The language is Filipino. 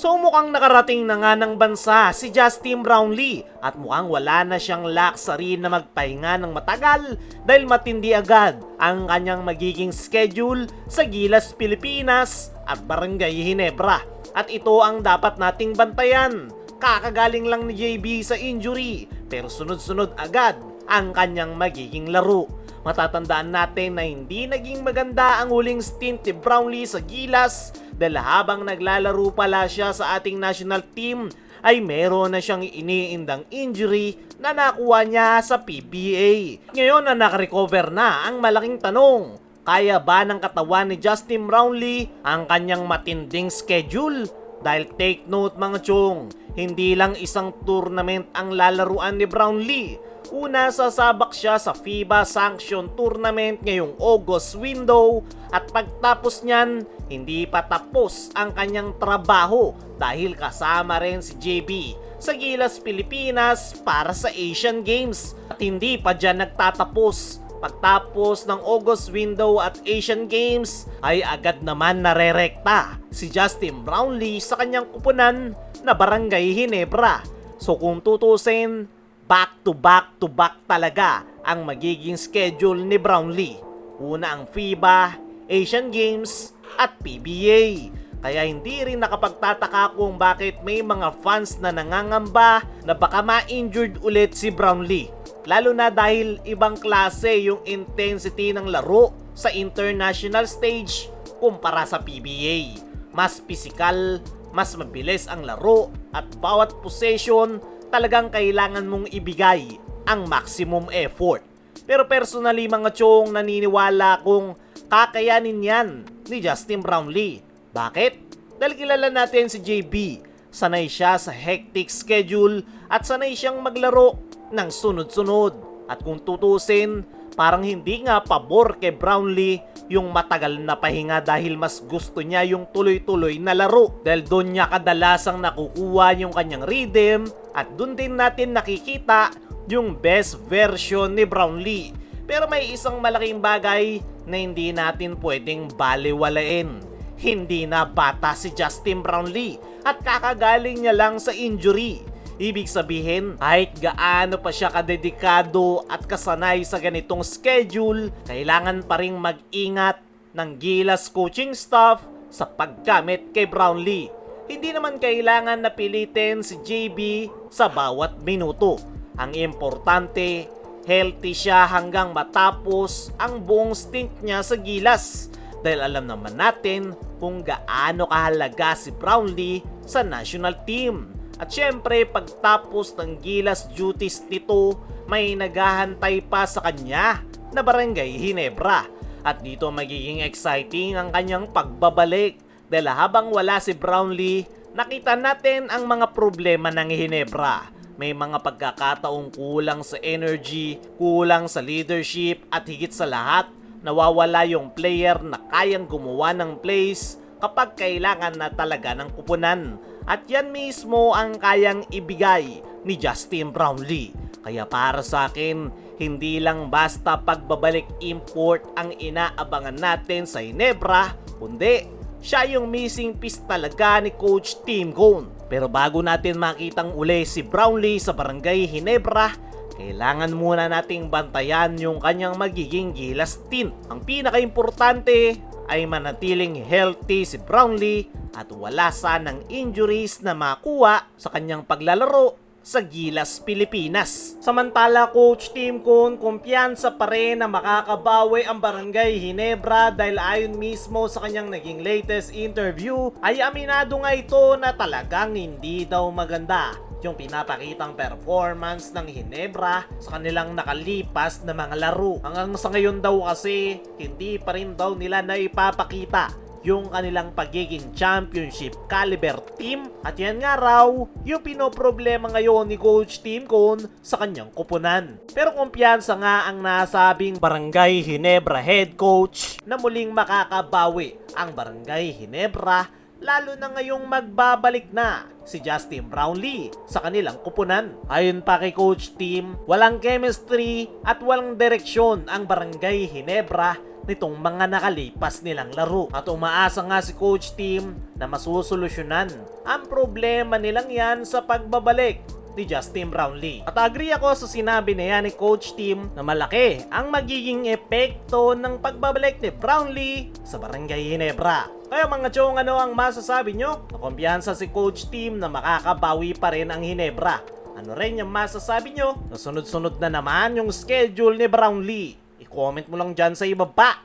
So mukhang nakarating na nga ng bansa si Justin Brownlee at mukhang wala na siyang luxury na magpahinga ng matagal dahil matindi agad ang kanyang magiging schedule sa Gilas, Pilipinas at Barangay Ginebra. At ito ang dapat nating bantayan. Kakagaling lang ni JB sa injury pero sunod-sunod agad ang kanyang magiging laro. Matatandaan natin na hindi naging maganda ang huling stint ni Brownlee sa Gilas dahil habang naglalaro pala siya sa ating national team ay meron na siyang iniindang injury na nakuha niya sa PBA. Ngayon na nakarecover na, ang malaking tanong, kaya ba ng katawan ni Justin Brownlee ang kanyang matinding schedule? Dahil take note mga chong, hindi lang isang tournament ang lalaruan ni Brownlee. Una, sasabak siya sa FIBA Sanction Tournament ngayong August window at pagtapos niyan, hindi pa tapos ang kanyang trabaho dahil kasama rin si JB sa Gilas, Pilipinas para sa Asian Games. At hindi pa dyan nagtatapos. Pagtapos ng August window at Asian Games ay agad naman narerekta si Justin Brownlee sa kanyang kupunan na Barangay Ginebra. So kung tutusin, back to back talaga ang magiging schedule ni Brownlee. Una ang FIBA, Asian Games at PBA. Kaya hindi rin nakapagtataka kung bakit may mga fans na nangangamba na baka ma-injured ulit si Brownlee. Lalo na dahil ibang klase yung intensity ng laro sa international stage kumpara sa PBA. Mas physical, mas mabilis ang laro at bawat possession talagang kailangan mong ibigay ang maximum effort. Pero personally mga chong, naniniwala kung kakayanin yan ni Justin Brownlee. Bakit? Dahil kilala natin si JB. Sanay siya sa hectic schedule at sanay siyang maglaro ng sunod-sunod. At kung tutusin, parang hindi nga pabor kay Brownlee yung matagal na pahinga dahil mas gusto niya yung tuloy-tuloy na laro. Dahil doon niya kadalasang nakukuha yung kanyang rhythm at doon din natin nakikita yung best version ni Brownlee. Pero may isang malaking bagay na hindi natin pwedeng baliwalain. Hindi na bata si Justin Brownlee at kakagaling niya lang sa injury. Ibig sabihin, kahit gaano pa siya kadedikado at kasanay sa ganitong schedule, kailangan pa ring mag-ingat ng Gilas coaching staff sa paggamit kay Brownlee. Hindi naman kailangan na pilitin si JB sa bawat minuto. Ang importante, healthy siya hanggang matapos ang buong stint niya sa Gilas. Dahil alam naman natin kung gaano kahalaga si Brownlee sa national team. At syempre, pagtapos ng Gilas duties nito, may naghahantay pa sa kanya na Barangay Ginebra. At dito magiging exciting ang kanyang pagbabalik. Dahil habang wala si Brownlee, nakita natin ang mga problema ng Ginebra. May mga pagkakataong kulang sa energy, kulang sa leadership at higit sa lahat, nawawala yung player na kayang gumawa ng plays kapag kailangan na talaga ng kupunan. At yan mismo ang kayang ibigay ni Justin Brownlee. Kaya para sa akin, hindi lang basta pagbabalik import ang inaabangan natin sa Ginebra, kundi siya yung missing piece talaga ni Coach Tim Cone. Pero bago natin makitang uli si Brownlee sa Barangay Ginebra, kailangan muna nating bantayan yung kanyang magiging Gilas stint. Ang pinaka-importante ay manatiling healthy si Brownlee at wala sanang injuries na makuha sa kanyang paglalaro sa Gilas, Pilipinas. Samantala, Coach Tim Cone, kumpiyansa pa rin na makakabawi ang Barangay Ginebra dahil ayon mismo sa kanyang naging latest interview ay aminado nga ito na talagang hindi daw maganda yung pinapakitang performance ng Ginebra sa kanilang nakalipas na mga laro. Hanggang sa ngayon daw kasi, hindi pa rin daw nila naipapakita yung kanilang pagiging championship caliber team. At yan nga raw yung pinoproblema ngayon ni Coach Tim Cone sa kanyang kupunan. Pero kumpiyansa nga ang nasabing Barangay Ginebra head coach na muling makakabawi ang Barangay Ginebra, lalo na ngayong magbabalik na si Justin Brownlee sa kanilang kupunan. Ayon pa kay Coach Tim, walang chemistry at walang direksyon ang Barangay Ginebra nitong mga nakalipas nilang laro. At umaasa nga si Coach Tim na masusolusyonan ang problema nilang yan sa pagbabalik ni Justin Brownlee. At agree ako sa sinabi na yan ni Coach Tim na malaki ang magiging epekto ng pagbabalik ni Brownlee sa Barangay Ginebra. Kaya mga chong, ano ang masasabi nyo? Nakumpiyansa si Coach Tim na makakabawi pa rin ang Ginebra. Ano rin yung masasabi nyo? Nasunod-sunod na naman yung schedule ni Brownlee. I-comment mo lang dyan sa ibaba.